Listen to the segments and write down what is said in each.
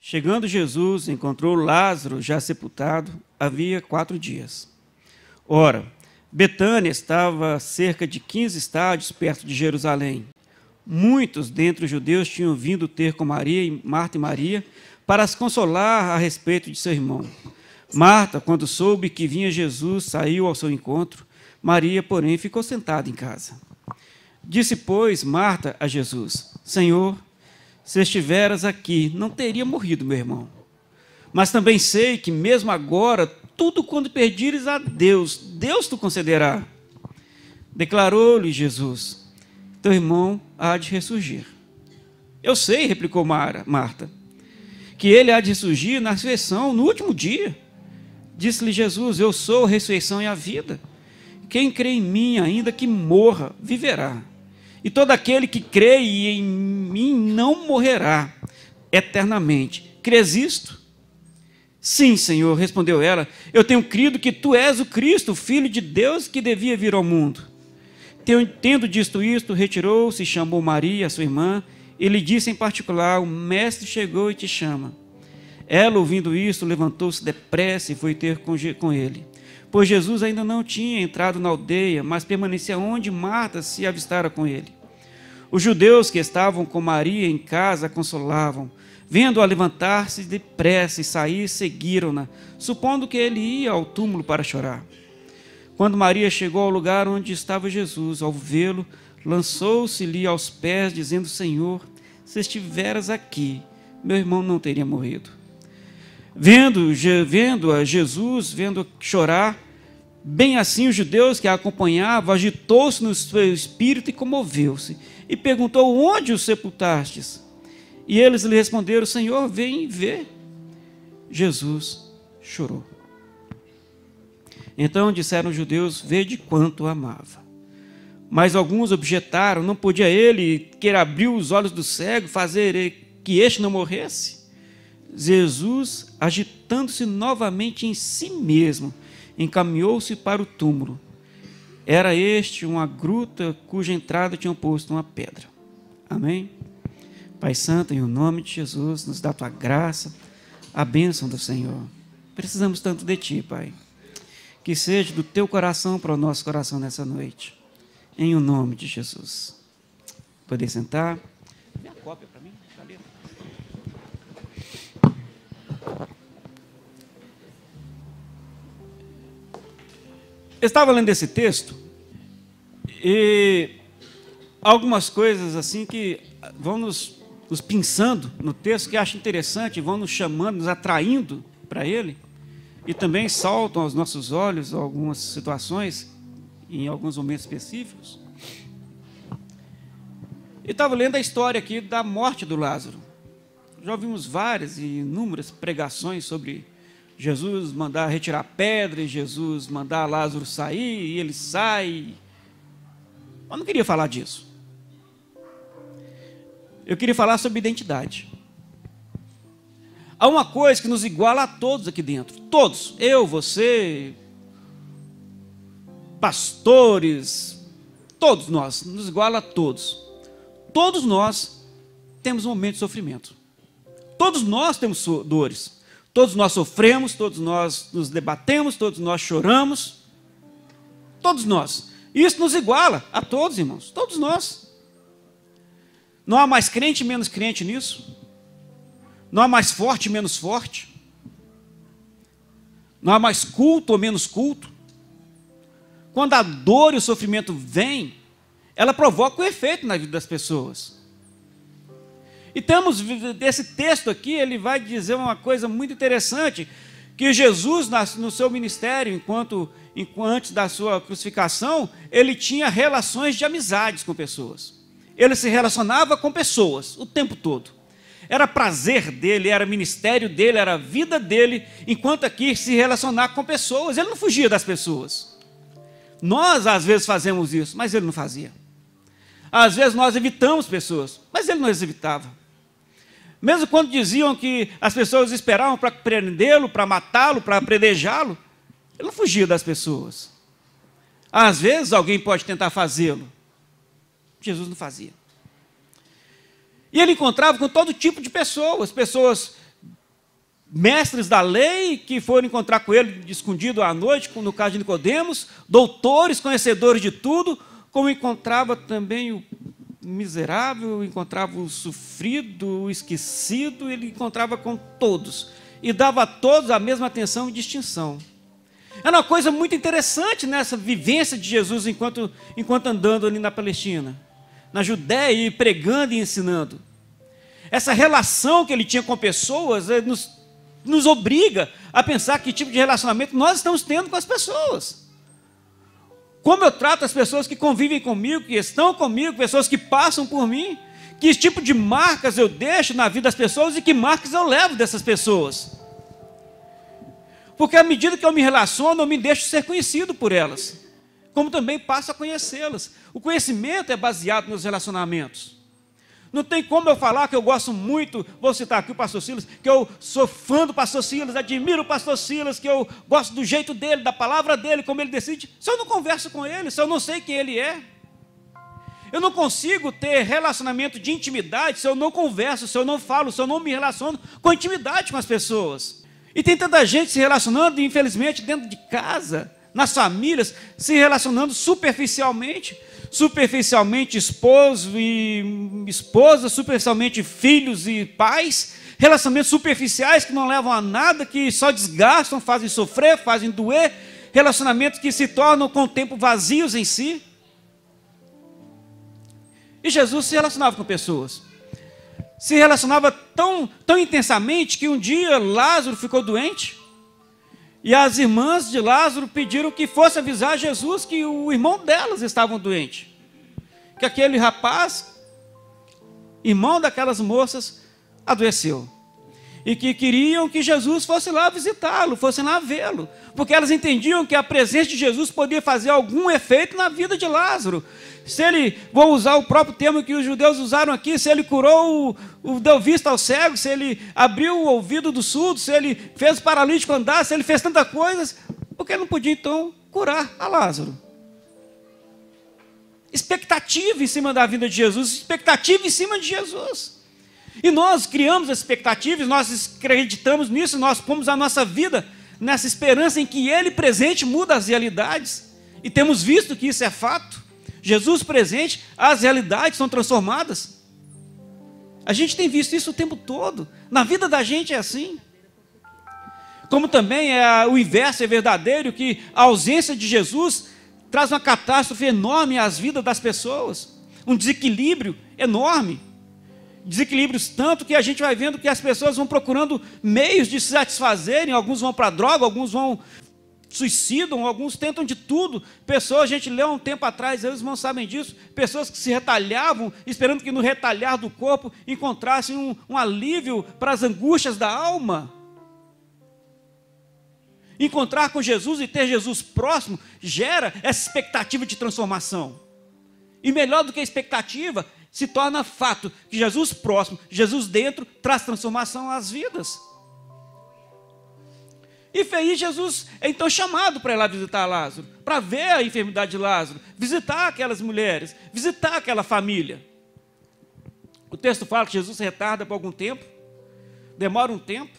Chegando Jesus, encontrou Lázaro já sepultado havia 4 dias. Ora, Betânia estava a cerca de 15 estádios perto de Jerusalém. Muitos dentre os judeus tinham vindo ter com Marta e Maria para as consolar a respeito de seu irmão. Marta, quando soube que vinha Jesus, saiu ao seu encontro. Maria, porém, ficou sentada em casa. Disse, pois, Marta a Jesus: Senhor, se estiveras aqui, não teria morrido meu irmão. Mas também sei que, mesmo agora, tudo quando pedires a Deus, Deus te concederá. Declarou-lhe Jesus: teu irmão há de ressurgir. Eu sei, replicou Marta, que ele há de ressurgir na ressurreição, no último dia. Disse-lhe Jesus: eu sou a ressurreição e a vida. Quem crê em mim, ainda que morra, viverá. E todo aquele que crê em mim não morrerá eternamente. Crês isto? Sim, Senhor, respondeu ela. Eu tenho crido que tu és o Cristo, o Filho de Deus, que devia vir ao mundo. Tendo dito isto, retirou-se, chamou Maria, sua irmã, e lhe disse em particular: o mestre chegou e te chama. Ela, ouvindo isto, levantou-se depressa e foi ter com ele. Pois Jesus ainda não tinha entrado na aldeia, mas permanecia onde Marta se avistara com ele. Os judeus que estavam com Maria em casa a consolavam. Vendo-a levantar-se depressa e sair, seguiram-na, supondo que ele ia ao túmulo para chorar. Quando Maria chegou ao lugar onde estava Jesus, ao vê-lo, lançou-se-lhe aos pés, dizendo: Senhor, se estiveras aqui, meu irmão não teria morrido. Vendo-a Jesus, vendo chorar, bem assim os judeus que a acompanhavam, agitou-se no seu espírito e comoveu-se, e perguntou: onde o sepultastes? E eles lhe responderam: Senhor, vem e vê. Jesus chorou. Então disseram os judeus: vede quanto o amava. Mas alguns objetaram: não podia ele, que abriu os olhos do cego, fazer que este não morresse? Jesus, agitando-se novamente em si mesmo, encaminhou-se para o túmulo. Era este uma gruta cuja entrada tinham posto uma pedra. Amém? Pai Santo, em nome de Jesus, nos dá a tua graça, a bênção do Senhor. Precisamos tanto de ti, Pai. Que seja do teu coração para o nosso coração nessa noite. Em o nome de Jesus. Poder sentar. Dê a cópia para mim. Cadê? Eu estava lendo esse texto e algumas coisas assim que vão nos pensando no texto, que acho interessante, vão nos chamando, nos atraindo para ele, e também saltam aos nossos olhos algumas situações, em alguns momentos específicos. E estava lendo a história aqui da morte do Lázaro. Já ouvimos várias e inúmeras pregações sobre Jesus mandar retirar a pedra, e Jesus mandar Lázaro sair, e ele sai. Eu não queria falar disso. Eu queria falar sobre identidade. Há uma coisa que nos iguala a todos aqui dentro. Todos. Eu, você, pastores, todos nós. Nos iguala a todos. Todos nós temos um momento de sofrimento. Todos nós temos dores. Todos nós sofremos, todos nós nos debatemos, todos nós choramos. Todos nós. Isso nos iguala a todos, irmãos. Todos nós. Não há mais crente e menos crente nisso. Não há mais forte e menos forte. Não há mais culto ou menos culto. Quando a dor e o sofrimento vêm, ela provoca um efeito na vida das pessoas. E temos esse texto aqui, ele vai dizer uma coisa muito interessante, que Jesus, no seu ministério, antes da sua crucificação, ele tinha relações de amizades com pessoas. Ele se relacionava com pessoas o tempo todo. Era prazer dele, era ministério dele, era a vida dele, enquanto aqui se relacionar com pessoas. Ele não fugia das pessoas. Nós, às vezes, fazemos isso, mas ele não fazia. Às vezes, nós evitamos pessoas, mas ele não as evitava. Mesmo quando diziam que as pessoas esperavam para prendê-lo, para matá-lo, para apedrejá-lo, ele não fugia das pessoas. Às vezes, alguém pode tentar fazê-lo. Jesus não fazia. E ele encontrava com todo tipo de pessoas, pessoas mestres da lei que foram encontrar com ele escondido à noite, no caso de Nicodemos, doutores, conhecedores de tudo, como encontrava também o miserável, encontrava o sofrido, o esquecido, ele encontrava com todos e dava a todos a mesma atenção e distinção. Era uma coisa muito interessante nessa vivência de Jesus enquanto andando ali na Palestina, na Judéia, e pregando e ensinando. Essa relação que ele tinha com pessoas nos obriga a pensar que tipo de relacionamento nós estamos tendo com as pessoas. Como eu trato as pessoas que convivem comigo, que estão comigo, pessoas que passam por mim, que tipo de marcas eu deixo na vida das pessoas e que marcas eu levo dessas pessoas. Porque à medida que eu me relaciono, eu me deixo ser conhecido por elas, como também passo a conhecê-las. O conhecimento é baseado nos relacionamentos. Não tem como eu falar que eu gosto muito, vou citar aqui o pastor Silas, que eu sou fã do pastor Silas, admiro o pastor Silas, que eu gosto do jeito dele, da palavra dele, como ele decide, se eu não converso com ele, se eu não sei quem ele é. Eu não consigo ter relacionamento de intimidade se eu não converso, se eu não falo, se eu não me relaciono com intimidade com as pessoas. E tem tanta gente se relacionando, infelizmente, dentro de casa, nas famílias, se relacionando superficialmente esposo e esposa, superficialmente filhos e pais, relacionamentos superficiais que não levam a nada, que só desgastam, fazem sofrer, fazem doer, relacionamentos que se tornam com o tempo vazios em si. E Jesus se relacionava com pessoas, se relacionava tão intensamente que um dia Lázaro ficou doente, e as irmãs de Lázaro pediram que fosse avisar Jesus que o irmão delas estava doente. Que aquele rapaz, irmão daquelas moças, adoeceu. E que queriam que Jesus fosse lá visitá-lo, fosse lá vê-lo. Porque elas entendiam que a presença de Jesus podia fazer algum efeito na vida de Lázaro. Se ele, vou usar o próprio termo que os judeus usaram aqui, se ele curou, deu vista ao cego, se ele abriu o ouvido do surdo, se ele fez o paralítico andar, se ele fez tantas coisas, por que não podia então curar a Lázaro? Expectativa em cima da vida de Jesus, expectativa em cima de Jesus. E nós criamos as expectativas, nós acreditamos nisso, nós pomos a nossa vida nessa esperança em que Ele presente muda as realidades. E temos visto que isso é fato. Jesus presente, as realidades são transformadas. A gente tem visto isso o tempo todo. Na vida da gente é assim. Como também o inverso é verdadeiro, que a ausência de Jesus traz uma catástrofe enorme às vidas das pessoas. Um desequilíbrio enorme. Desequilíbrios tanto que a gente vai vendo que as pessoas vão procurando meios de se satisfazerem. Alguns vão para a droga, alguns vão suicidam, alguns tentam de tudo. Pessoas, a gente leu um tempo atrás, eles não sabem disso, pessoas que se retalhavam, esperando que no retalhar do corpo encontrassem um alívio para as angústias da alma. Encontrar com Jesus e ter Jesus próximo gera essa expectativa de transformação. E melhor do que a expectativa, se torna fato que Jesus próximo, Jesus dentro, traz transformação às vidas. E aí Jesus é então chamado para ir lá visitar Lázaro, para ver a enfermidade de Lázaro, visitar aquelas mulheres, visitar aquela família. O texto fala que Jesus se retarda por algum tempo, demora um tempo.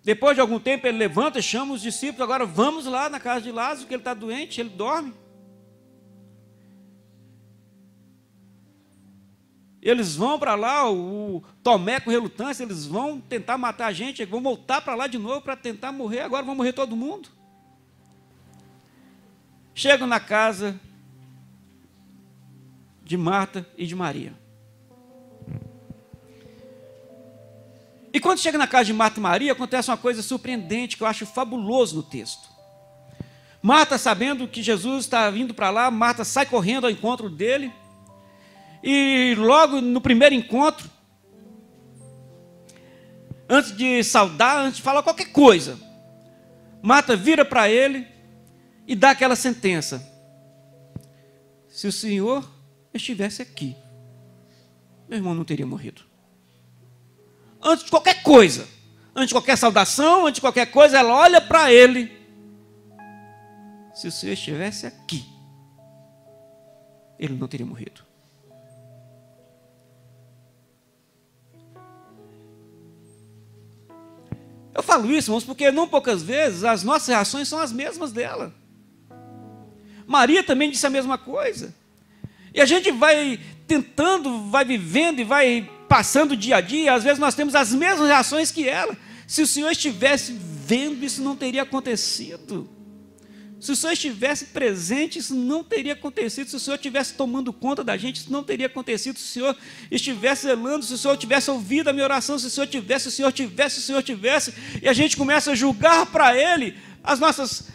Depois de algum tempo ele levanta e chama os discípulos, agora vamos lá na casa de Lázaro, que ele está doente, ele dorme. Eles vão para lá, o Tomé com relutância, eles vão tentar matar a gente, vão voltar para lá de novo para tentar morrer, agora vão morrer todo mundo. Chegam na casa de Marta e de Maria. E quando chega na casa de Marta e Maria, acontece uma coisa surpreendente, que eu acho fabuloso no texto. Marta, sabendo que Jesus está vindo para lá, Marta sai correndo ao encontro dele, e logo no primeiro encontro, antes de saudar, antes de falar qualquer coisa, Marta vira para ele e dá aquela sentença: se o Senhor estivesse aqui, meu irmão não teria morrido. Antes de qualquer coisa, antes de qualquer saudação, antes de qualquer coisa, ela olha para ele: se o Senhor estivesse aqui, ele não teria morrido. falo isso, irmãos, porque não poucas vezes as nossas reações são as mesmas dela. Maria também disse a mesma coisa. E a gente vai tentando, vai vivendo e vai passando dia a dia, às vezes nós temos as mesmas reações que ela. Se o Senhor estivesse vendo, isso não teria acontecido. Se o Senhor estivesse presente, isso não teria acontecido. Se o Senhor estivesse tomando conta da gente, isso não teria acontecido. Se o Senhor estivesse zelando, se o Senhor tivesse ouvido a minha oração, se o Senhor tivesse, e a gente começa a julgar para Ele as nossas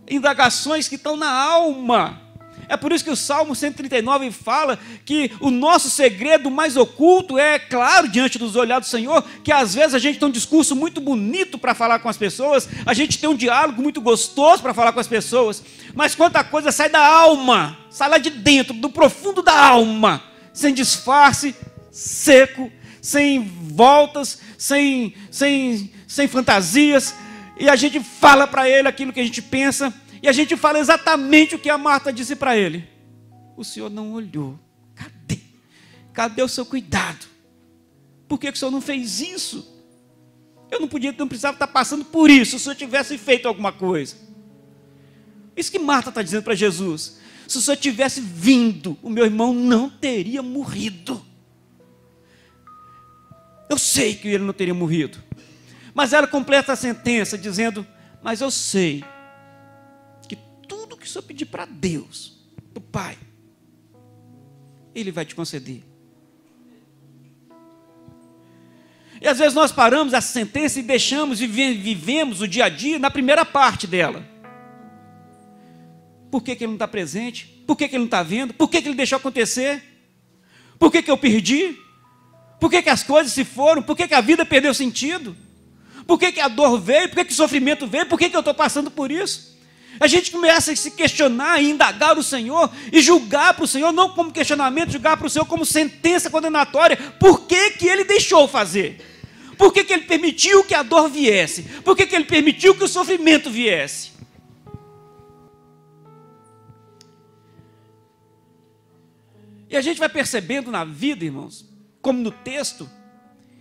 indagações que estão na alma. É por isso que o Salmo 139 fala que o nosso segredo mais oculto é claro diante dos olhares do Senhor, que às vezes a gente tem um discurso muito bonito para falar com as pessoas, a gente tem um diálogo muito gostoso para falar com as pessoas, mas quanta coisa sai da alma, sai lá de dentro, do profundo da alma, sem disfarce, seco, sem voltas, sem fantasias, e a gente fala para Ele aquilo que a gente pensa, e a gente fala exatamente o que a Marta disse para ele. O Senhor não olhou. Cadê? Cadê o seu cuidado? Por que o Senhor não fez isso? Eu não precisava estar passando por isso, se o Senhor tivesse feito alguma coisa. Isso que Marta está dizendo para Jesus. Se o Senhor tivesse vindo, o meu irmão não teria morrido. Eu sei que ele não teria morrido. Mas ela completa a sentença dizendo, mas eu sei que o Senhor pedir para Deus, para o Pai, Ele vai te conceder. E às vezes nós paramos essa sentença e deixamos e vivemos o dia a dia na primeira parte dela. Por que Ele não está presente? Por que Ele não está vendo? Por que Ele deixou acontecer? Por que eu perdi? Por que as coisas se foram? Por que a vida perdeu sentido? Por que a dor veio? Por que o sofrimento veio? Por que eu estou passando por isso? A gente começa a se questionar e indagar o Senhor e julgar para o Senhor, não como questionamento, julgar para o Senhor como sentença condenatória. Por que Ele deixou fazer? Por que Ele permitiu que a dor viesse? Por que Ele permitiu que o sofrimento viesse? E a gente vai percebendo na vida, irmãos, como no texto,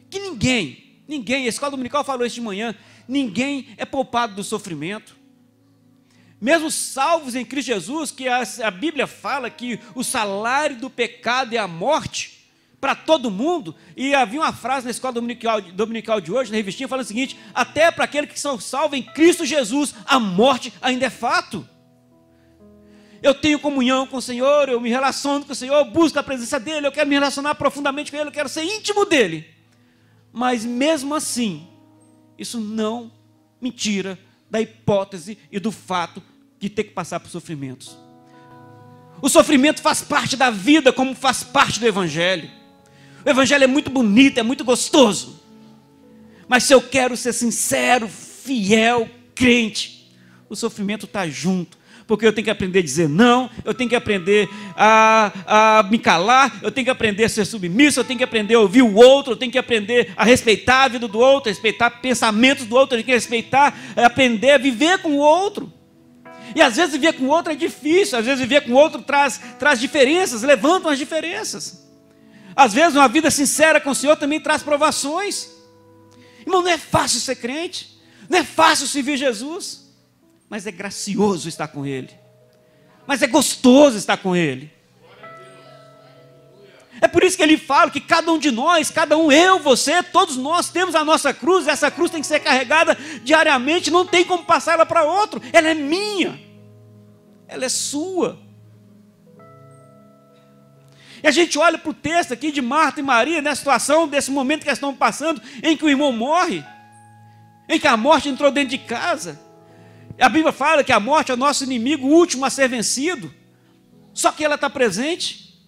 que ninguém, a escola dominical falou isso de manhã, ninguém é poupado do sofrimento. Mesmo salvos em Cristo Jesus, que a Bíblia fala que o salário do pecado é a morte para todo mundo, e havia uma frase na escola dominical de hoje, na revistinha, falando o seguinte, até para aqueles que são salvos em Cristo Jesus, a morte ainda é fato. Eu tenho comunhão com o Senhor, eu me relaciono com o Senhor, eu busco a presença dEle, eu quero me relacionar profundamente com Ele, eu quero ser íntimo dEle. Mas mesmo assim, isso não me tira da hipótese e do fato de ter que passar por sofrimentos. O sofrimento faz parte da vida, como faz parte do Evangelho. O Evangelho é muito bonito, é muito gostoso. Mas se eu quero ser sincero, fiel, crente, o sofrimento está junto. Porque eu tenho que aprender a dizer não, eu tenho que aprender a me calar, eu tenho que aprender a ser submisso, eu tenho que aprender a ouvir o outro, eu tenho que aprender a respeitar a vida do outro, a respeitar pensamentos do outro, eu tenho que respeitar, aprender a viver com o outro. E às vezes viver com o outro é difícil, às vezes viver com o outro traz diferenças, levantam as diferenças. Às vezes uma vida sincera com o Senhor também traz provações. Irmão, não é fácil ser crente, não é fácil servir Jesus. Mas é gracioso estar com Ele. Mas é gostoso estar com Ele. É por isso que Ele fala que cada um de nós, cada um, eu, você, todos nós temos a nossa cruz. Essa cruz tem que ser carregada diariamente. Não tem como passar ela para outro. Ela é minha. Ela é sua. E a gente olha para o texto aqui de Marta e Maria, nessa situação, desse momento que elas estão passando, em que o irmão morre. Em que a morte entrou dentro de casa. A Bíblia fala que a morte é o nosso inimigo último a ser vencido. Só que ela está presente.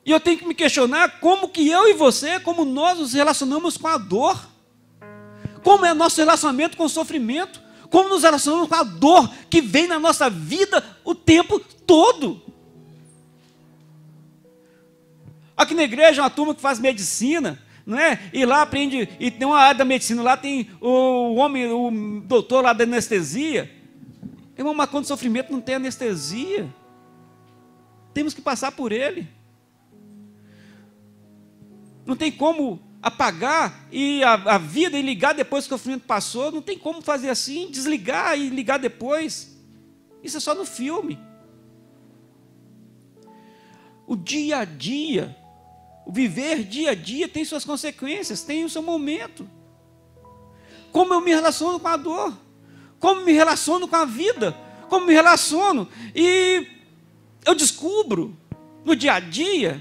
E eu tenho que me questionar como que eu e você, como nós nos relacionamos com a dor. Como é nosso relacionamento com o sofrimento. Como nos relacionamos com a dor que vem na nossa vida o tempo todo. Aqui na igreja, uma turma que faz medicina, não é? E lá aprende, e tem uma área da medicina, lá tem o doutor lá da anestesia. Irmão, mas quando o sofrimento não tem anestesia, temos que passar por ele. Não tem como apagar e a vida e ligar depois que o sofrimento passou. Não tem como fazer assim, desligar e ligar depois. Isso é só no filme. O dia a dia, o viver dia a dia tem suas consequências, tem o seu momento. Como eu me relaciono com a dor, como me relaciono com a vida, como me relaciono. E eu descubro no dia a dia,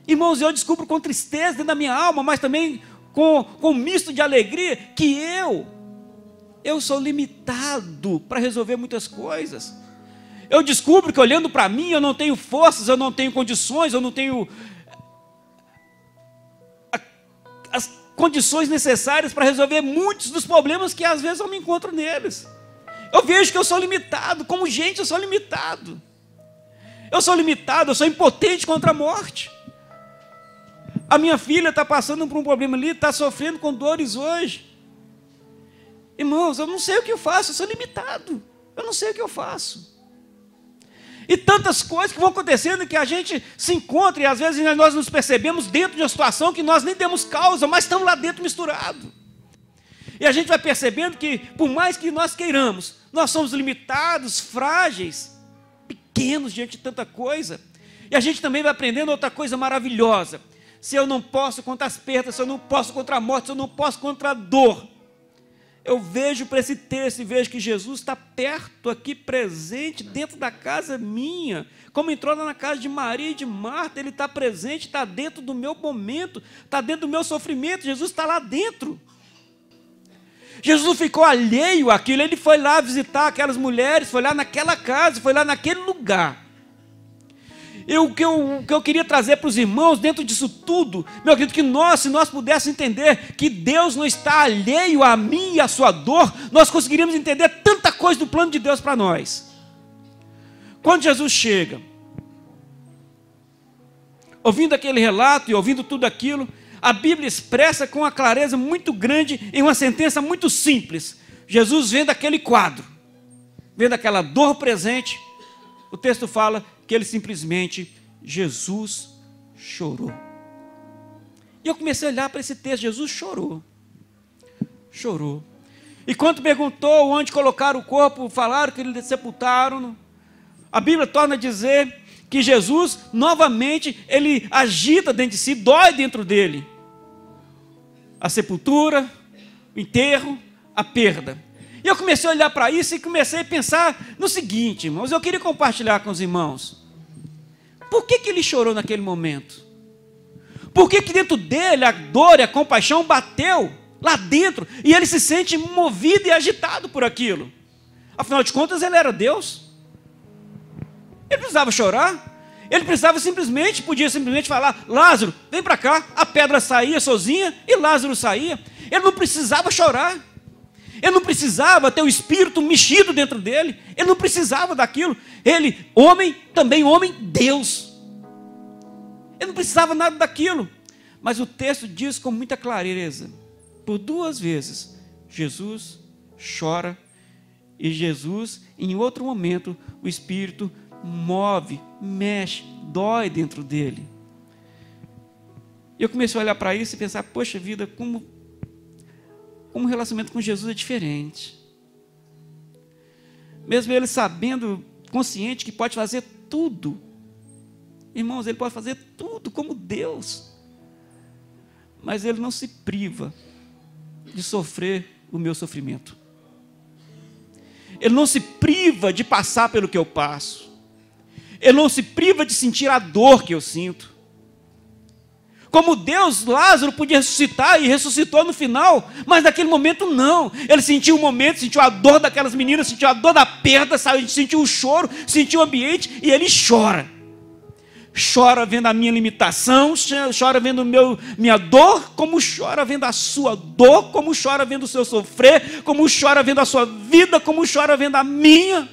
irmãos, eu descubro com tristeza dentro da minha alma, mas também com um misto de alegria, que eu sou limitado para resolver muitas coisas. Eu descubro que olhando para mim, eu não tenho forças, eu não tenho condições, eu não tenho as condições necessárias para resolver muitos dos problemas que às vezes eu me encontro neles. Eu vejo que eu sou limitado, como gente eu sou limitado. Eu sou limitado, eu sou impotente contra a morte. A minha filha está passando por um problema ali, está sofrendo com dores hoje. Irmãos, eu não sei o que eu faço, eu sou limitado. Eu não sei o que eu faço. E tantas coisas que vão acontecendo que a gente se encontra e às vezes nós nos percebemos dentro de uma situação que nós nem demos causa, mas estamos lá dentro misturados. E a gente vai percebendo que, por mais que nós queiramos, nós somos limitados, frágeis, pequenos diante de tanta coisa. E a gente também vai aprendendo outra coisa maravilhosa. Se eu não posso contra as perdas, se eu não posso contra a morte, se eu não posso contra a dor, eu vejo para esse texto e vejo que Jesus está perto aqui, presente, dentro da casa minha. Como entrou lá na casa de Maria e de Marta, Ele está presente, está dentro do meu momento, está dentro do meu sofrimento, Jesus está lá dentro. Jesus não ficou alheio àquilo, Ele foi lá visitar aquelas mulheres, foi lá naquela casa, foi lá naquele lugar. E o que eu queria trazer para os irmãos, dentro disso tudo, meu querido, que se nós pudéssemos entender que Deus não está alheio a mim e à sua dor, nós conseguiríamos entender tanta coisa do plano de Deus para nós. Quando Jesus chega, ouvindo aquele relato e ouvindo tudo aquilo, a Bíblia expressa com uma clareza muito grande, em uma sentença muito simples. Jesus vendo aquele quadro, vendo aquela dor presente, o texto fala que ele simplesmente, Jesus chorou. E eu comecei a olhar para esse texto, Jesus chorou. Chorou. E quando perguntou onde colocaram o corpo, falaram que eles sepultaram. A Bíblia torna a dizer que Jesus, novamente, ele agita dentro de si, dói dentro dele. A sepultura, o enterro, a perda. E eu comecei a olhar para isso e comecei a pensar no seguinte, irmãos, eu queria compartilhar com os irmãos. Por que ele chorou naquele momento? Por que dentro dele a dor e a compaixão bateu lá dentro e ele se sente movido e agitado por aquilo? Afinal de contas, ele era Deus. Ele precisava chorar. Ele precisava podia simplesmente falar, Lázaro, vem para cá. A pedra saía sozinha e Lázaro saía. Ele não precisava chorar. Ele não precisava ter o espírito mexido dentro dele. Ele não precisava daquilo. Ele, homem, também homem, Deus. Ele não precisava nada daquilo. Mas o texto diz com muita clareza, por 2 vezes, Jesus chora. E Jesus, em outro momento, o espírito move, mexe, dói dentro dele. E eu comecei a olhar para isso e pensar, poxa vida, como o relacionamento com Jesus é diferente. Mesmo ele sabendo, consciente que pode fazer tudo. Irmãos, ele pode fazer tudo como Deus. Mas ele não se priva de sofrer o meu sofrimento. Ele não se priva de passar pelo que eu passo. Ele não se priva de sentir a dor que eu sinto. Como Deus, Lázaro podia ressuscitar e ressuscitou no final, mas naquele momento não. Ele sentiu o momento, sentiu a dor daquelas meninas, sentiu a dor da perda, sentiu o choro, sentiu o ambiente e ele chora. Chora vendo a minha limitação, chora vendo minha dor, como chora vendo a sua dor, como chora vendo o seu sofrer, como chora vendo a sua vida, como chora vendo a minha,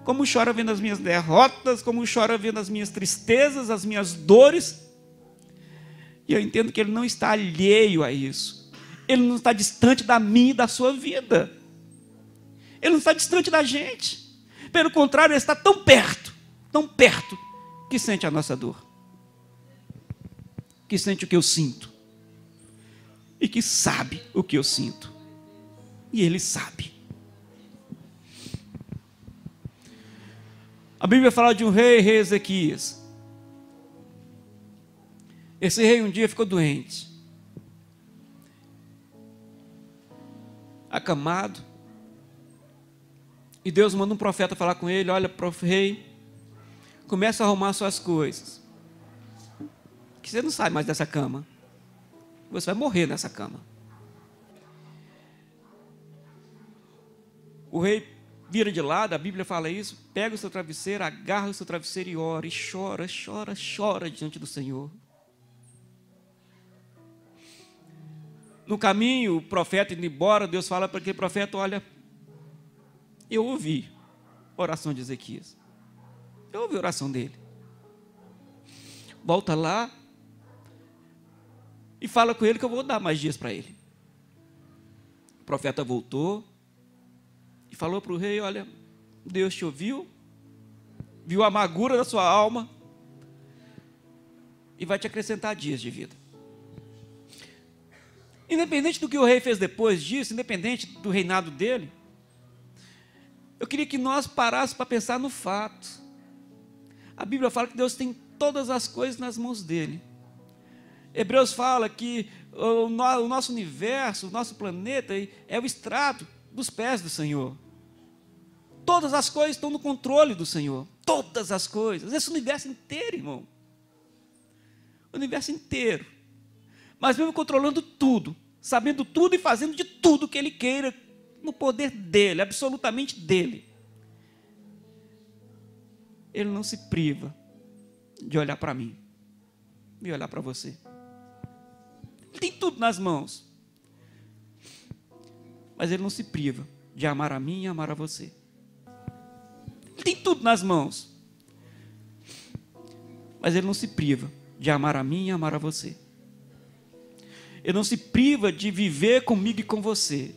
como chora vendo as minhas derrotas, como chora vendo as minhas tristezas, as minhas dores. E eu entendo que ele não está alheio a isso. Ele não está distante da minha e da sua vida. Ele não está distante da gente. Pelo contrário, ele está tão perto, que sente a nossa dor. Que sente o que eu sinto. e que sabe o que eu sinto. E ele sabe. A Bíblia fala de um rei Ezequias. Esse rei um dia ficou doente, acamado, e Deus manda um profeta falar com ele: olha, rei, começa a arrumar suas coisas, que você não sai mais dessa cama, você vai morrer nessa cama. O rei vira de lado, a Bíblia fala isso, pega o seu travesseiro, agarra o seu travesseiro e ora, e chora, chora, chora diante do Senhor. No caminho, o profeta indo embora, Deus fala para aquele profeta: olha, eu ouvi a oração de Ezequias, eu ouvi a oração dele, volta lá e fala com ele que eu vou dar mais dias para ele. O profeta voltou e falou para o rei: olha, Deus te ouviu, viu a amargura da sua alma e vai te acrescentar dias de vida. Independente do que o rei fez depois disso, independente do reinado dele, eu queria que nós parássemos para pensar no fato. A Bíblia fala que Deus tem todas as coisas nas mãos dele. Hebreus fala que o nosso universo, o nosso planeta é o estrado dos pés do Senhor. Todas as coisas estão no controle do Senhor. Todas as coisas. Esse universo inteiro, irmão. O universo inteiro. Mas mesmo controlando tudo, sabendo tudo e fazendo de tudo que Ele queira, no poder dEle, absolutamente dEle. Ele não se priva de olhar para mim e olhar para você. Ele tem tudo nas mãos. Mas Ele não se priva de amar a mim e amar a você. Ele tem tudo nas mãos. Mas Ele não se priva de amar a mim e amar a você. Ele não se priva de viver comigo e com você.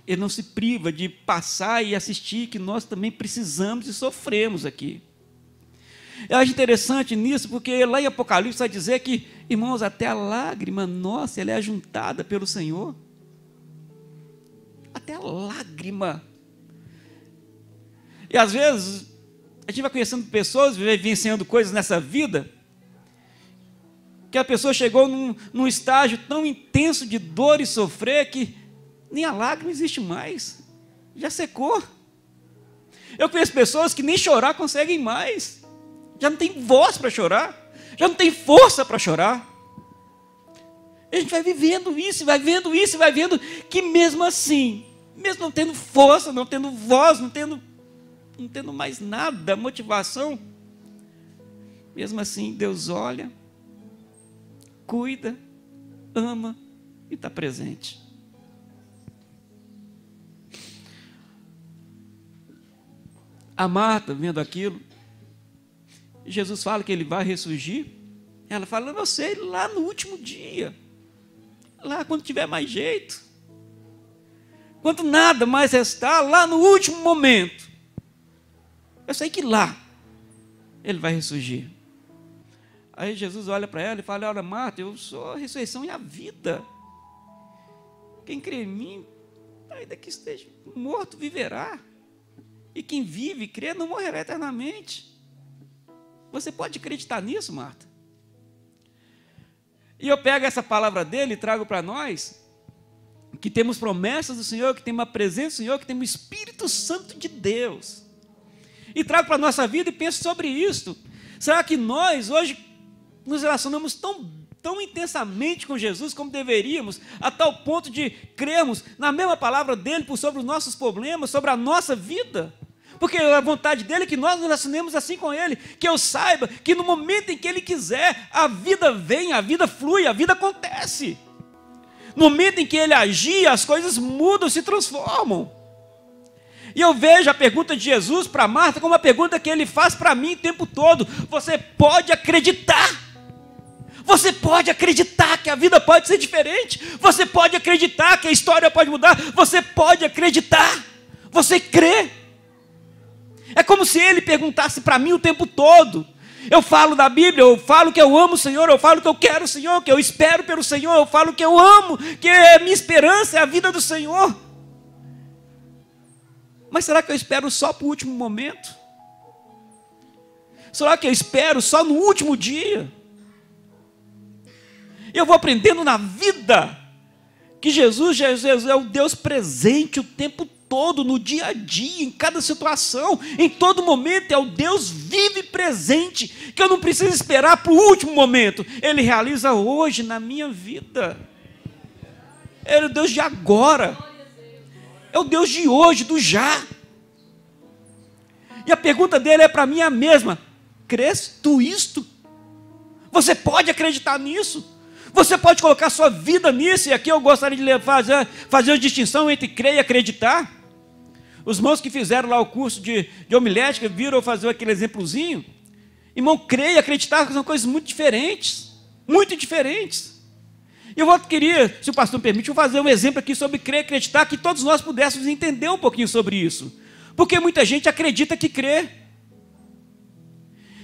Ele não se priva de passar e assistir, que nós também precisamos e sofremos aqui. Eu acho interessante nisso, porque lá em Apocalipse vai dizer que, irmãos, até a lágrima nossa, ela é ajuntada pelo Senhor. Até a lágrima. E às vezes, a gente vai conhecendo pessoas, vivenciando coisas nessa vida, que a pessoa chegou num estágio tão intenso de dor e sofrer, que nem a lágrima existe mais. Já secou. Eu conheço pessoas que nem chorar conseguem mais. Já não tem voz para chorar. Já não tem força para chorar. A gente vai vivendo isso, vai vendo isso, vai vendo que mesmo assim, mesmo não tendo força, não tendo voz, não tendo mais nada, motivação, mesmo assim Deus olha, cuida, ama e está presente. A Marta, vendo aquilo, Jesus fala que ele vai ressurgir. Ela fala: não sei, lá no último dia, lá quando tiver mais jeito, quando nada mais restar, lá no último momento, eu sei que lá ele vai ressurgir. Aí Jesus olha para ela e fala: olha, Marta, eu sou a ressurreição e a vida. Quem crê em mim, ainda que esteja morto, viverá. E quem vive e crê não morrerá eternamente. Você pode acreditar nisso, Marta? E eu pego essa palavra dele e trago para nós, que temos promessas do Senhor, que temos a presença do Senhor, que temos o Espírito Santo de Deus. E trago para a nossa vida e penso sobre isso. Será que nós hoje nos relacionamos tão intensamente com Jesus como deveríamos, a tal ponto de crermos na mesma palavra dele sobre os nossos problemas, sobre a nossa vida? Porque a vontade dele é que nós nos relacionemos assim com ele, que eu saiba que no momento em que ele quiser, a vida vem, a vida flui, a vida acontece. No momento em que ele agir, as coisas mudam, se transformam. E eu vejo a pergunta de Jesus para Marta como uma pergunta que ele faz para mim o tempo todo: você pode acreditar? Você pode acreditar que a vida pode ser diferente? Você pode acreditar que a história pode mudar? Você pode acreditar? Você crê? É como se ele perguntasse para mim o tempo todo. Eu falo da Bíblia, eu falo que eu amo o Senhor, eu falo que eu quero o Senhor, que eu espero pelo Senhor, eu falo que eu amo, que a minha esperança é a vida do Senhor. Mas será que eu espero só para o último momento? Será que eu espero só no último dia? Eu vou aprendendo na vida que Jesus é o Deus presente o tempo todo, no dia a dia, em cada situação, em todo momento, é o Deus vivo e presente, que eu não preciso esperar para o último momento, Ele realiza hoje na minha vida. Ele é o Deus de agora, é o Deus de hoje, do já. E a pergunta dele é para mim a mesma: crês tu isto? Você pode acreditar nisso? Você pode colocar sua vida nisso? E aqui eu gostaria de fazer uma distinção entre crer e acreditar. Os irmãos que fizeram lá o curso de homilética viram eu fazer aquele exemplozinho. Irmão, crer e acreditar são coisas muito diferentes. Muito diferentes. E eu queria, se o pastor me permite, fazer um exemplo aqui sobre crer e acreditar, que todos nós pudéssemos entender um pouquinho sobre isso. Porque muita gente acredita que crê.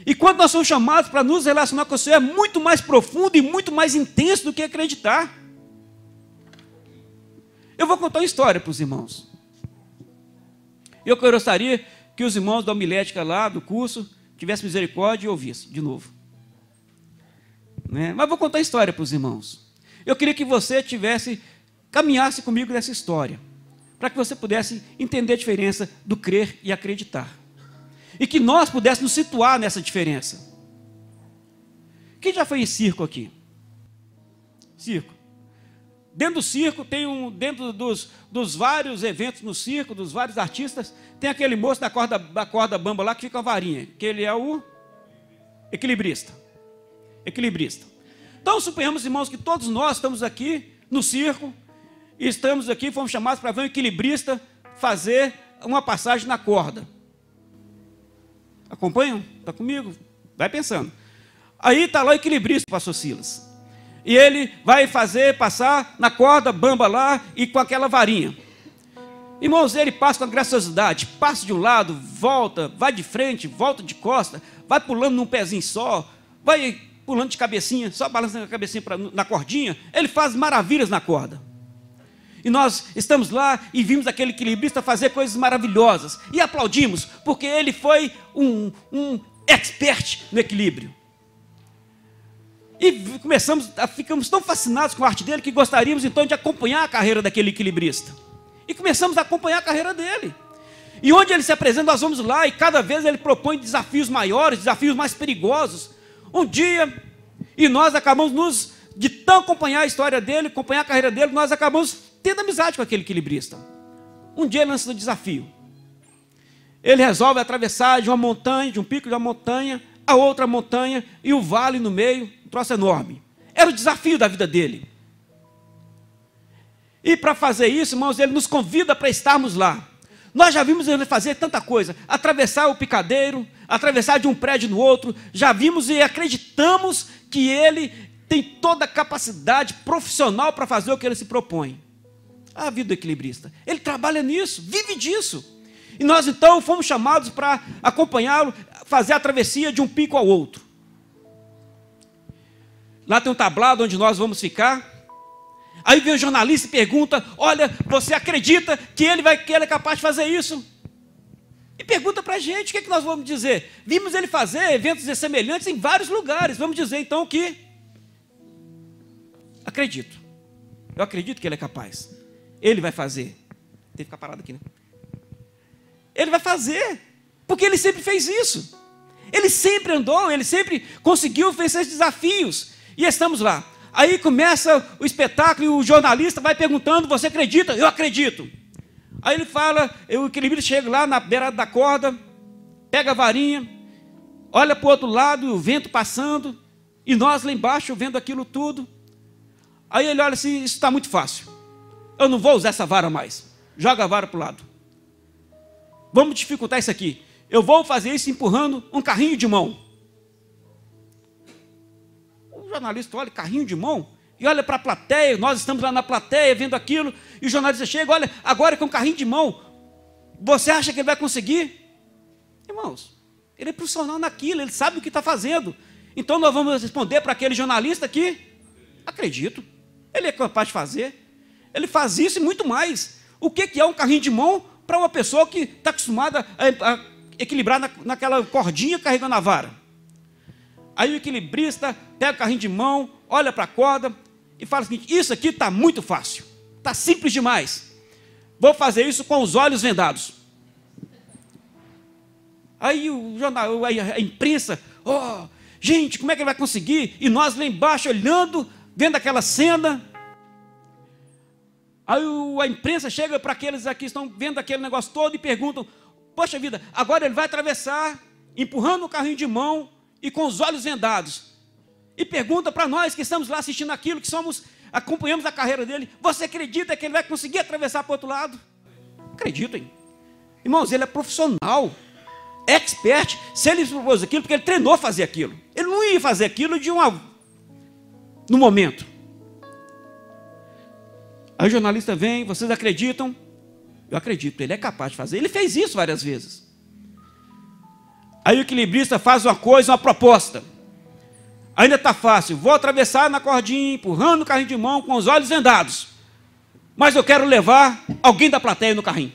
E quando nós somos chamados para nos relacionar com o Senhor, é muito mais profundo e muito mais intenso do que acreditar. Eu vou contar uma história para os irmãos. Eu gostaria que os irmãos da homilética lá, do curso, tivessem misericórdia e ouvissem de novo. Né? Mas vou contar a história para os irmãos. Eu queria que você caminhasse comigo nessa história, para que você pudesse entender a diferença do crer e acreditar. E que nós pudéssemos nos situar nessa diferença. Quem já foi em circo aqui? Circo. Dentro do circo, dentro dos vários eventos no circo, dos vários artistas, tem aquele moço da corda bamba lá que fica com a varinha, que ele é o equilibrista. Equilibrista. Então, suponhamos, irmãos, que todos nós estamos aqui no circo, e estamos aqui, fomos chamados para ver um equilibrista fazer uma passagem na corda. Acompanham? Está comigo? Vai pensando. Aí está lá o equilibrista, pastor Silas. E ele vai passar na corda bamba lá e com aquela varinha. Irmãos, ele passa com a graciosidade, passa de um lado, volta, vai de frente, volta de costa, vai pulando num pezinho só, vai pulando de cabecinha, só balançando a cabecinha na cordinha. Ele faz maravilhas na corda. E nós estamos lá e vimos aquele equilibrista fazer coisas maravilhosas. E aplaudimos, porque ele foi um expert no equilíbrio. E ficamos tão fascinados com a arte dele que gostaríamos então de acompanhar a carreira daquele equilibrista. E começamos a acompanhar a carreira dele. E onde ele se apresenta, nós vamos lá e cada vez ele propõe desafios maiores, desafios mais perigosos. Um dia, e nós acabamos de tão acompanhar a história dele, acompanhar a carreira dele, nós acabamos tendo amizade com aquele equilibrista. Um dia ele lança um desafio. Ele resolve atravessar de uma montanha, de um pico de uma montanha, a outra montanha e o vale no meio, um troço enorme. Era o desafio da vida dele. E para fazer isso, irmãos, ele nos convida para estarmos lá. Nós já vimos ele fazer tanta coisa, atravessar o picadeiro, atravessar de um prédio no outro, já vimos e acreditamos que ele tem toda a capacidade profissional para fazer o que ele se propõe. A vida do equilibrista. Ele trabalha nisso, vive disso. E nós então fomos chamados para acompanhá-lo, fazer a travessia de um pico ao outro. Lá tem um tablado onde nós vamos ficar. Aí vem o jornalista e pergunta: olha, você acredita que ele é capaz de fazer isso? E pergunta para a gente, o que nós vamos dizer? Vimos ele fazer eventos semelhantes em vários lugares. Vamos dizer então que acredito. Eu acredito que ele é capaz. Ele vai fazer. Tem que ficar parado aqui, né? Ele vai fazer, porque ele sempre fez isso. Ele sempre andou, ele sempre conseguiu vencer esses desafios. E estamos lá. Aí começa o espetáculo e o jornalista vai perguntando: você acredita? Eu acredito. Aí ele fala, o equilibrista chega lá na beirada da corda, pega a varinha, olha para o outro lado, o vento passando, e nós lá embaixo vendo aquilo tudo. Aí ele olha assim: isso está muito fácil. Eu não vou usar essa vara mais. Joga a vara para o lado. Vamos dificultar isso aqui. Eu vou fazer isso empurrando um carrinho de mão. O jornalista olha, carrinho de mão, e olha para a plateia. Nós estamos lá na plateia vendo aquilo, e o jornalista chega: olha, agora com um carrinho de mão, você acha que ele vai conseguir? Irmãos, Ele é profissional naquilo, ele sabe o que está fazendo. Então nós vamos responder para aquele jornalista que, acredito, ele é capaz de fazer. Ele faz isso e muito mais. O que é um carrinho de mão para uma pessoa que está acostumada a equilibrar naquela cordinha carregando a vara? Aí o equilibrista pega o carrinho de mão, olha para a corda e fala o seguinte: isso aqui está muito fácil, está simples demais. Vou fazer isso com os olhos vendados. Aí o jornal, a imprensa, gente, como é que ele vai conseguir? E nós lá embaixo olhando, vendo aquela cena. Aí a imprensa chega para aqueles aqui que estão vendo aquele negócio todo e perguntam: poxa vida, agora ele vai atravessar, empurrando o carrinho de mão e com os olhos vendados. E pergunta para nós que estamos lá assistindo aquilo, que acompanhamos a carreira dele: você acredita que ele vai conseguir atravessar para o outro lado? Acreditem. Irmãos, ele é profissional, expert. Se ele propôs aquilo, porque ele treinou a fazer aquilo. Ele não ia fazer aquilo no momento. Aí o jornalista vem: vocês acreditam? Eu acredito, ele é capaz de fazer. Ele fez isso várias vezes. Aí o equilibrista faz uma coisa, uma proposta. Ainda está fácil, vou atravessar na cordinha, empurrando o carrinho de mão com os olhos vendados. Mas eu quero levar alguém da plateia no carrinho.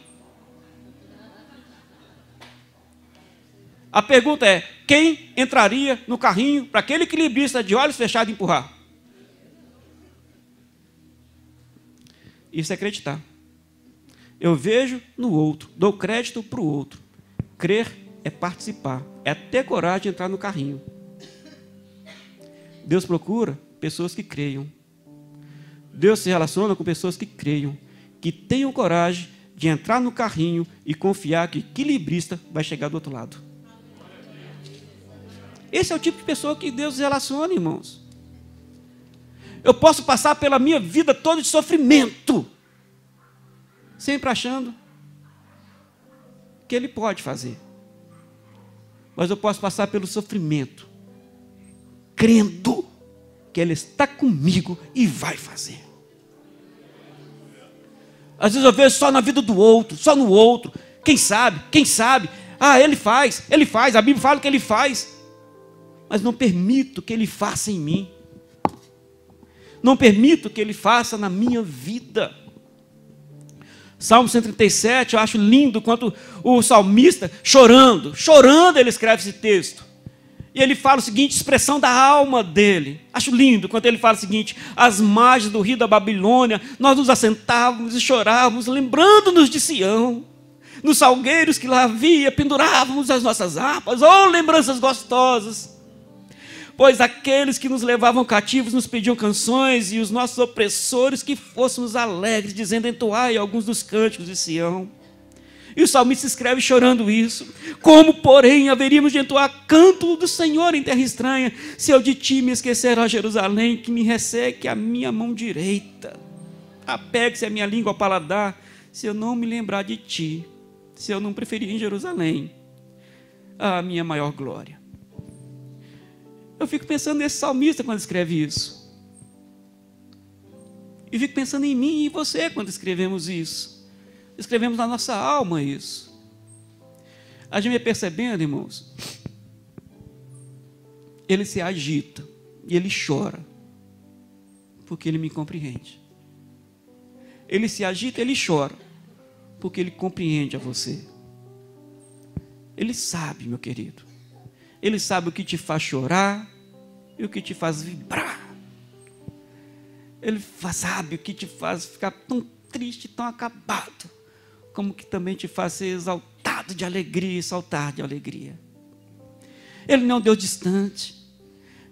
A pergunta é: quem entraria no carrinho para aquele equilibrista de olhos fechados empurrar? Isso é acreditar. Eu vejo no outro, dou crédito para o outro. Crer é participar, é ter coragem de entrar no carrinho. Deus procura pessoas que creiam. Deus se relaciona com pessoas que creiam, que tenham coragem de entrar no carrinho e confiar que o equilibrista vai chegar do outro lado. Esse é o tipo de pessoa que Deus se relaciona, irmãos. Eu posso passar pela minha vida toda de sofrimento, sempre achando que Ele pode fazer. Mas eu posso passar pelo sofrimento, crendo que Ele está comigo e vai fazer. Às vezes eu vejo só na vida do outro, só no outro. Quem sabe? Ele faz, a Bíblia fala que Ele faz. Mas não permito que Ele faça em mim. Não permito que Ele faça na minha vida. Salmo 137, eu acho lindo quando o salmista, chorando, ele escreve esse texto. E ele fala o seguinte, expressão da alma dele. Acho lindo quando ele fala o seguinte: às margens do rio da Babilônia, nós nos assentávamos e chorávamos, lembrando-nos de Sião. Nos salgueiros que lá havia, pendurávamos as nossas harpas. Oh, lembranças gostosas! Pois aqueles que nos levavam cativos nos pediam canções, e os nossos opressores que fôssemos alegres, dizendo: entoai alguns dos cânticos de Sião. E o salmista escreve chorando isso: como, porém, haveríamos de entoar canto do Senhor em terra estranha, se eu de ti me esquecer, ó Jerusalém, que me resseque a minha mão direita? Apegue-se a minha língua ao paladar, se eu não me lembrar de ti, se eu não preferir em Jerusalém a minha maior glória. Eu fico pensando nesse salmista quando escreve isso. E fico pensando em mim e em você quando escrevemos isso. Escrevemos na nossa alma isso. A gente vai percebendo, irmãos, ele se agita e ele chora, porque ele me compreende. Ele se agita e ele chora, porque ele compreende a você. Ele sabe, meu querido. Ele sabe o que te faz chorar e o que te faz vibrar. Ele sabe o que te faz ficar tão triste, tão acabado, como que também te faz ser exaltado de alegria e saltar de alegria. Ele não é um Deus distante.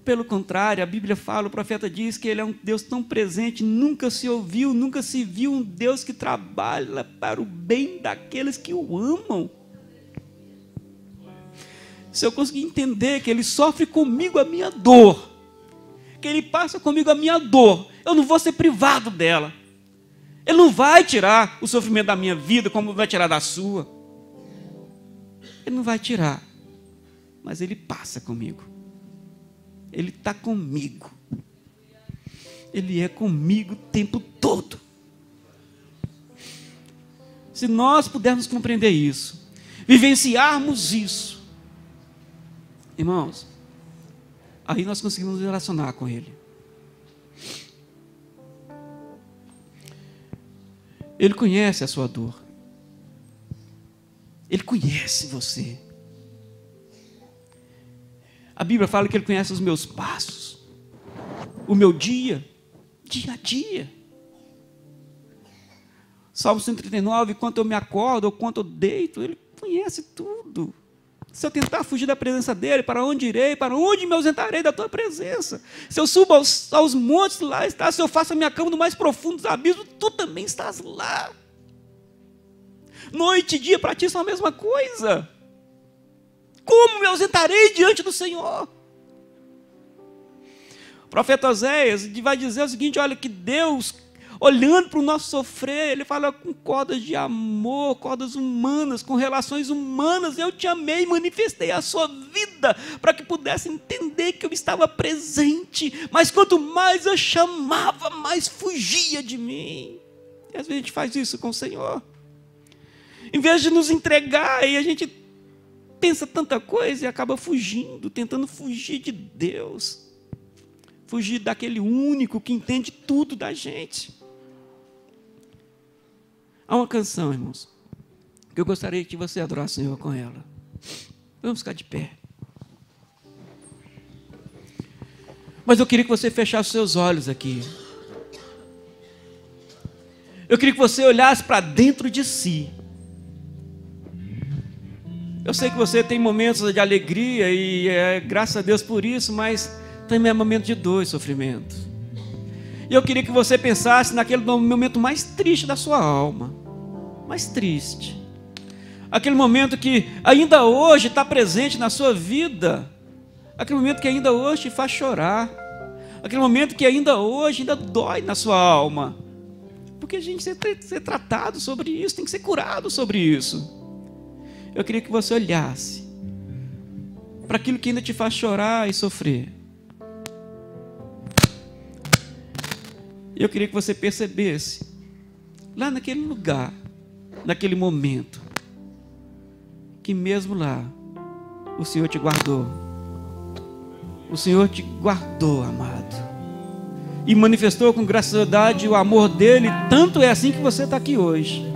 Pelo contrário, a Bíblia fala, o profeta diz que Ele é um Deus tão presente, nunca se ouviu, nunca se viu um Deus que trabalha para o bem daqueles que o amam. Se eu conseguir entender que Ele sofre comigo a minha dor, que Ele passa comigo a minha dor, eu não vou ser privado dela. Ele não vai tirar o sofrimento da minha vida como vai tirar da sua. Ele não vai tirar, mas Ele passa comigo. Ele está comigo. Ele é comigo o tempo todo. Se nós pudermos compreender isso, vivenciarmos isso, Irmãos, aí nós conseguimos nos relacionar com Ele. Ele conhece a sua dor. Ele conhece você. A Bíblia fala que Ele conhece os meus passos, o meu dia a dia. Salmo 139, quanto eu me acordo ou quanto eu deito, Ele conhece tudo. Se eu tentar fugir da presença dEle, para onde irei? Para onde me ausentarei da Tua presença? Se eu subo aos montes, lá está. Se eu faço a minha cama no mais profundo dos abismos, Tu também estás lá. Noite e dia para Ti são a mesma coisa. Como me ausentarei diante do Senhor? O profeta Oséias vai dizer o seguinte: olha, que Deus, olhando para o nosso sofrer, Ele fala com cordas de amor, cordas humanas, com relações humanas. Eu te amei e manifestei a sua vida para que pudesse entender que eu estava presente. Mas quanto mais eu chamava, mais fugia de mim. E às vezes a gente faz isso com o Senhor. Em vez de nos entregar, aí a gente pensa tanta coisa e acaba fugindo, tentando fugir de Deus. Fugir daquele único que entende tudo da gente. Há uma canção, irmãos, que eu gostaria que você adorasse o Senhor com ela. Vamos ficar de pé. Mas eu queria que você fechasse os seus olhos aqui. Eu queria que você olhasse para dentro de si. Eu sei que você tem momentos de alegria e graças a Deus por isso, mas também é momento de dor e sofrimento. E eu queria que você pensasse naquele momento mais triste da sua alma, mais triste. Aquele momento que ainda hoje está presente na sua vida, aquele momento que ainda hoje te faz chorar, aquele momento que ainda hoje dói na sua alma. Porque a gente tem que ser tratado sobre isso, tem que ser curado sobre isso. Eu queria que você olhasse para aquilo que ainda te faz chorar e sofrer. Eu queria que você percebesse, lá naquele lugar, naquele momento, que mesmo lá, o Senhor te guardou. O Senhor te guardou, amado. E manifestou com graciosidade o amor dEle. Tanto é assim que você está aqui hoje.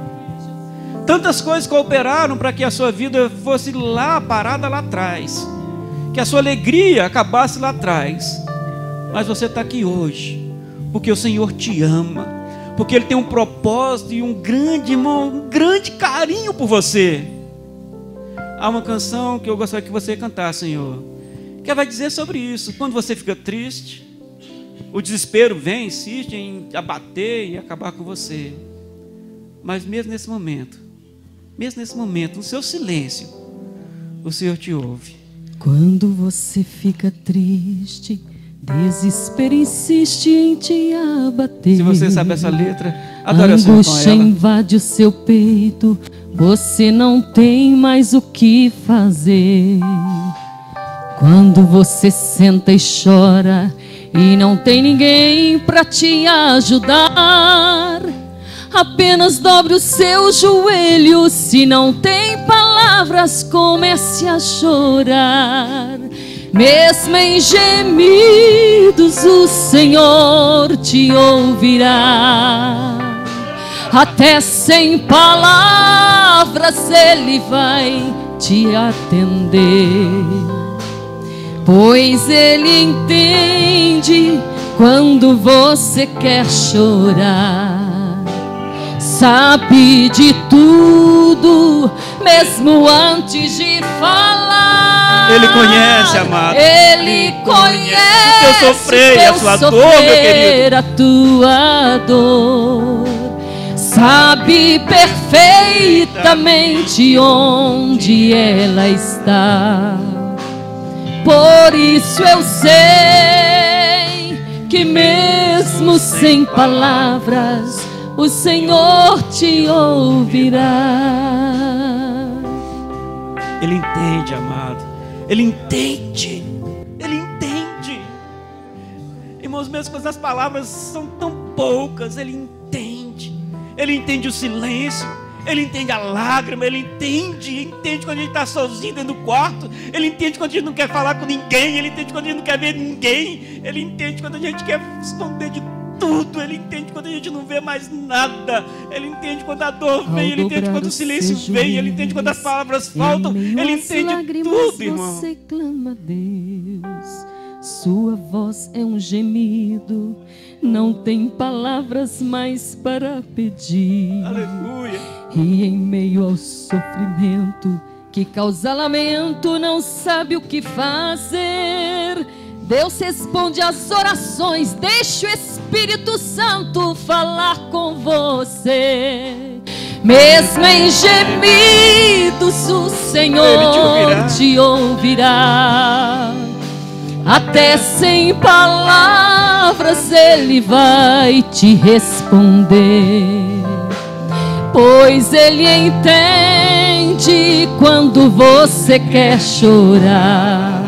Tantas coisas cooperaram para que a sua vida fosse lá, parada lá atrás. Que a sua alegria acabasse lá atrás. Mas você está aqui hoje porque o Senhor te ama. Porque Ele tem um propósito e um grande carinho por você. Há uma canção que eu gostaria que você cantasse, Senhor, que vai dizer sobre isso. Quando você fica triste, o desespero vem, insiste em abater e acabar com você. Mas mesmo nesse momento, no seu silêncio, o Senhor te ouve. Quando você fica triste, desespero insiste em te abater. Se você sabe essa letra, adore o Senhor com ela. A angústia invade o seu peito, você não tem mais o que fazer. Quando você senta e chora e não tem ninguém para te ajudar, apenas dobre os seus joelhos. Se não tem palavras, comece a chorar. Mesmo em gemidos, o Senhor te ouvirá. Até sem palavras, Ele vai te atender. Pois Ele entende quando você quer chorar. Sabe de tudo, mesmo antes de falar. Ele conhece, amado. Ele conhece o teu sofrer e a sua dor, meu querido. A tua dor. Sabe perfeitamente onde ela está. Por isso eu sei que mesmo sem palavras, o Senhor te ouvirá. Ele entende, amado. Ele entende. Ele entende. Irmãos, mesmo quando as palavras são tão poucas, Ele entende. Ele entende o silêncio. Ele entende a lágrima, Ele entende quando a gente está sozinho dentro do quarto, Ele entende quando a gente não quer falar com ninguém, Ele entende quando a gente não quer ver ninguém, Ele entende quando a gente quer esconder de tudo, Ele entende quando a gente não vê mais nada, Ele entende quando a dor vem, Ele entende quando o silêncio vem, Ele entende quando as palavras faltam, Ele entende tudo, irmão. Você clama a Deus, sua voz é um gemido, não tem palavras mais para pedir. Aleluia. E em meio ao sofrimento que causa lamento, não sabe o que fazer. Deus responde às orações, deixa o Espírito Santo falar com você. Mesmo em gemidos o Senhor te ouvirá. Até sem palavras Ele vai te responder, pois Ele entende quando você quer chorar.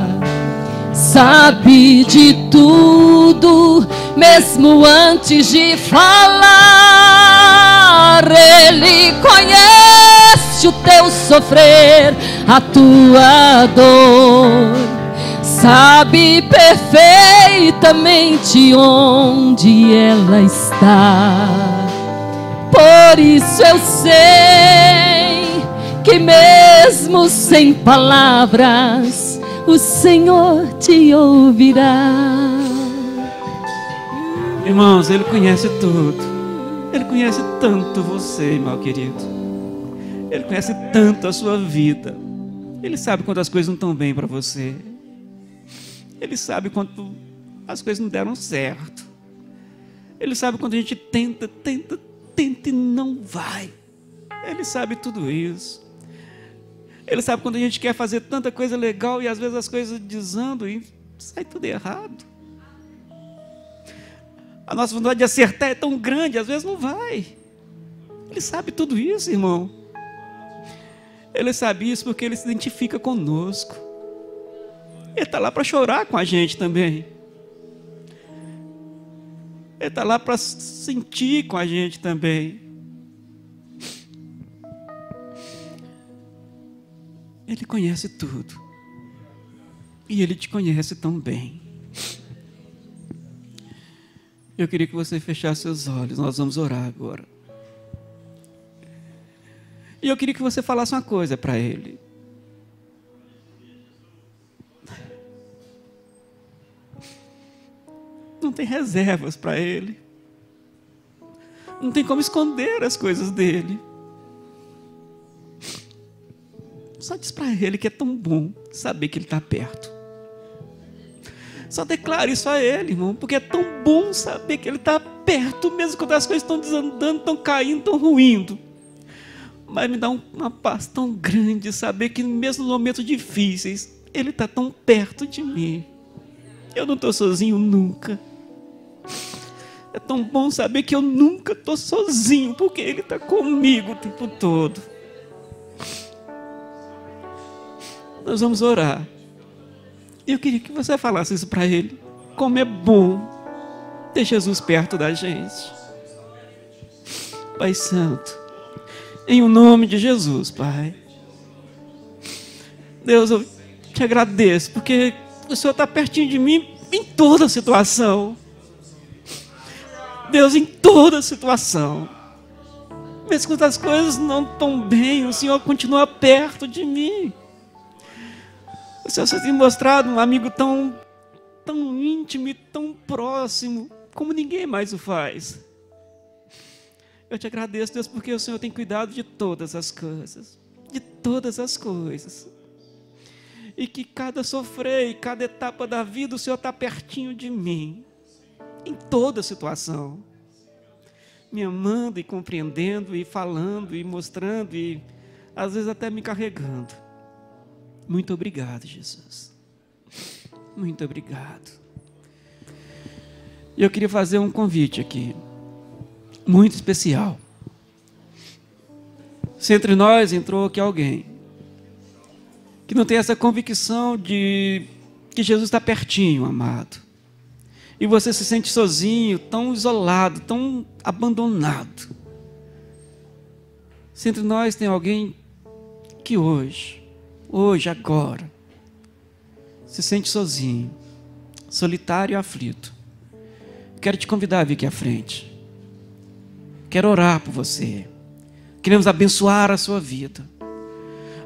Sabe de tudo, mesmo antes de falar. Ele conhece o teu sofrer, a tua dor. Sabe perfeitamente onde ela está. Por isso eu sei que mesmo sem palavras o Senhor te ouvirá. Irmãos, Ele conhece tudo. Ele conhece tanto você, irmão querido. Ele conhece tanto a sua vida. Ele sabe quando as coisas não estão bem para você. Ele sabe quando as coisas não deram certo. Ele sabe quando a gente tenta e não vai. Ele sabe tudo isso. Ele sabe quando a gente quer fazer tanta coisa legal e às vezes as coisas desandam e sai tudo errado. A nossa vontade de acertar é tão grande, às vezes não vai. Ele sabe tudo isso, irmão. Ele sabe isso porque Ele se identifica conosco. Ele está lá para chorar com a gente também. Ele está lá para sentir com a gente também. Ele conhece tudo. E Ele te conhece tão bem. Eu queria que você fechasse seus olhos. Nós vamos orar agora. E eu queria que você falasse uma coisa para Ele. Não tem reservas para Ele. Não tem como esconder as coisas dEle. Só diz para Ele que é tão bom saber que Ele está perto. Só declare isso a Ele, irmão, porque é tão bom saber que Ele está perto, mesmo quando as coisas estão desandando, estão caindo, estão ruindo. Mas me dá uma paz tão grande saber que mesmo nos momentos difíceis, Ele está tão perto de mim. Eu não estou sozinho nunca. É tão bom saber que eu nunca estou sozinho, porque Ele está comigo o tempo todo. Nós vamos orar. Eu queria que você falasse isso para Ele. Como é bom ter Jesus perto da gente. Pai Santo, em o nome de Jesus, Pai. Deus, eu te agradeço, porque o Senhor está pertinho de mim em toda situação. Deus, em toda situação. Mesmo quando as coisas não estão bem, o Senhor continua perto de mim. O Senhor tem mostrado um amigo tão íntimo e tão próximo, como ninguém mais o faz. Eu te agradeço, Deus, porque o Senhor tem cuidado de todas as coisas. De todas as coisas. E que cada sofrer e cada etapa da vida, o Senhor está pertinho de mim. Em toda situação. Me amando e compreendendo e falando e mostrando e às vezes até me carregando. Muito obrigado, Jesus. Muito obrigado. E eu queria fazer um convite aqui, muito especial. Se entre nós entrou aqui alguém que não tem essa convicção de que Jesus está pertinho, amado, e você se sente sozinho, tão isolado, tão abandonado, Se entre nós tem alguém que hoje, agora, se sente sozinho, solitário e aflito, quero te convidar a vir aqui à frente. Quero orar por você. Queremos abençoar a sua vida.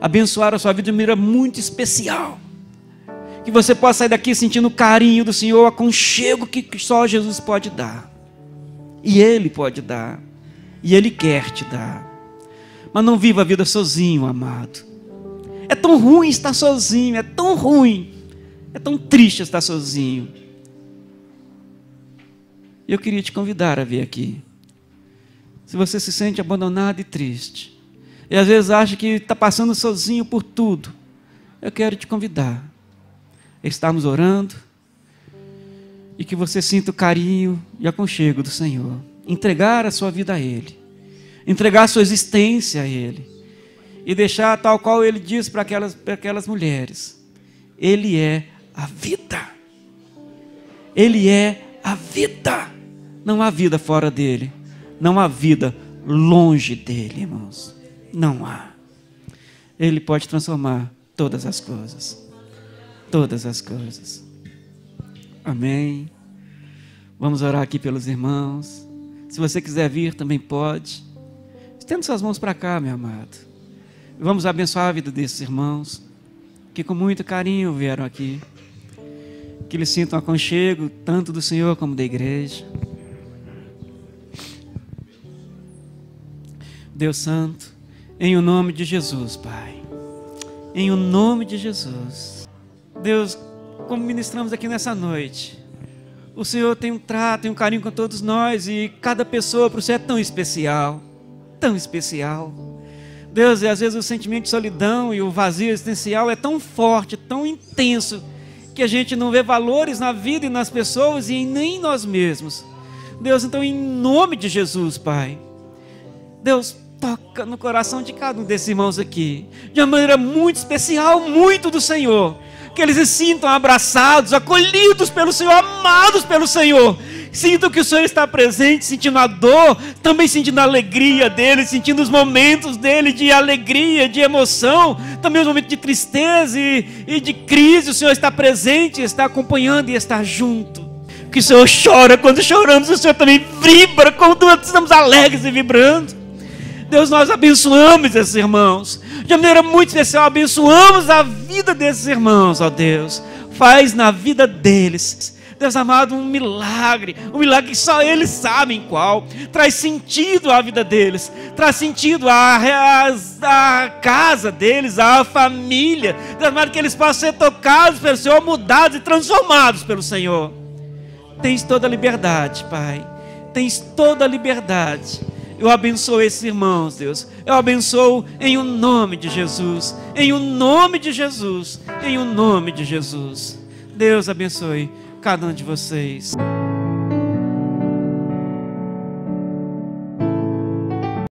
Abençoar a sua vida de maneira muito especial. Que você possa sair daqui sentindo o carinho do Senhor, o aconchego que só Jesus pode dar. E Ele pode dar. E Ele quer te dar. Mas não viva a vida sozinho, amado. É tão ruim estar sozinho, é tão ruim. É tão triste estar sozinho. Eu queria te convidar a vir aqui. Se você se sente abandonado e triste, e às vezes acha que está passando sozinho por tudo, eu quero te convidar a estarmos orando e que você sinta o carinho e aconchego do Senhor. Entregar a sua vida a Ele, entregar a sua existência a Ele e deixar tal qual Ele diz para aquelas mulheres: Ele é a vida. Ele é a vida. Não há vida fora dele. Não há vida longe dele, irmãos. Não há. Ele pode transformar todas as coisas. Todas as coisas. Amém. Vamos orar aqui pelos irmãos. Se você quiser vir, também pode. Estenda suas mãos para cá, meu amado. Vamos abençoar a vida desses irmãos que com muito carinho vieram aqui. Que eles sintam aconchego tanto do Senhor como da igreja. Deus Santo, em o nome de Jesus, Pai, em o nome de Jesus, Deus, como ministramos aqui nessa noite, o Senhor tem um trato, tem um carinho com todos nós e cada pessoa para o Senhor é tão especial, Deus, e às vezes o sentimento de solidão e o vazio existencial é tão forte, tão intenso, que a gente não vê valores na vida e nas pessoas e nem em nós mesmos. Deus, então em nome de Jesus, Pai, Deus, toca no coração de cada um desses irmãos aqui, de uma maneira muito especial, muito do Senhor, que eles se sintam abraçados, acolhidos pelo Senhor, amados pelo Senhor, sintam que o Senhor está presente, sentindo a dor, também sentindo a alegria dele, sentindo os momentos dele de alegria, de emoção, também os momentos de tristeza e de crise. O Senhor está presente, está acompanhando e está junto. Que o Senhor chora quando choramos, o Senhor também vibra quando estamos alegres e vibrando. Deus, nós abençoamos esses irmãos, de maneira muito especial, abençoamos a vida desses irmãos, ó Deus, faz na vida deles, Deus amado, um milagre que só eles sabem qual, traz sentido à vida deles, traz sentido à casa deles, à família, Deus amado, que eles possam ser tocados pelo Senhor, mudados e transformados pelo Senhor. Tens toda a liberdade, Pai, tens toda a liberdade. Eu abençoo esses irmãos, Deus. Eu abençoo em o nome de Jesus. Em o nome de Jesus. Em o nome de Jesus. Deus abençoe cada um de vocês.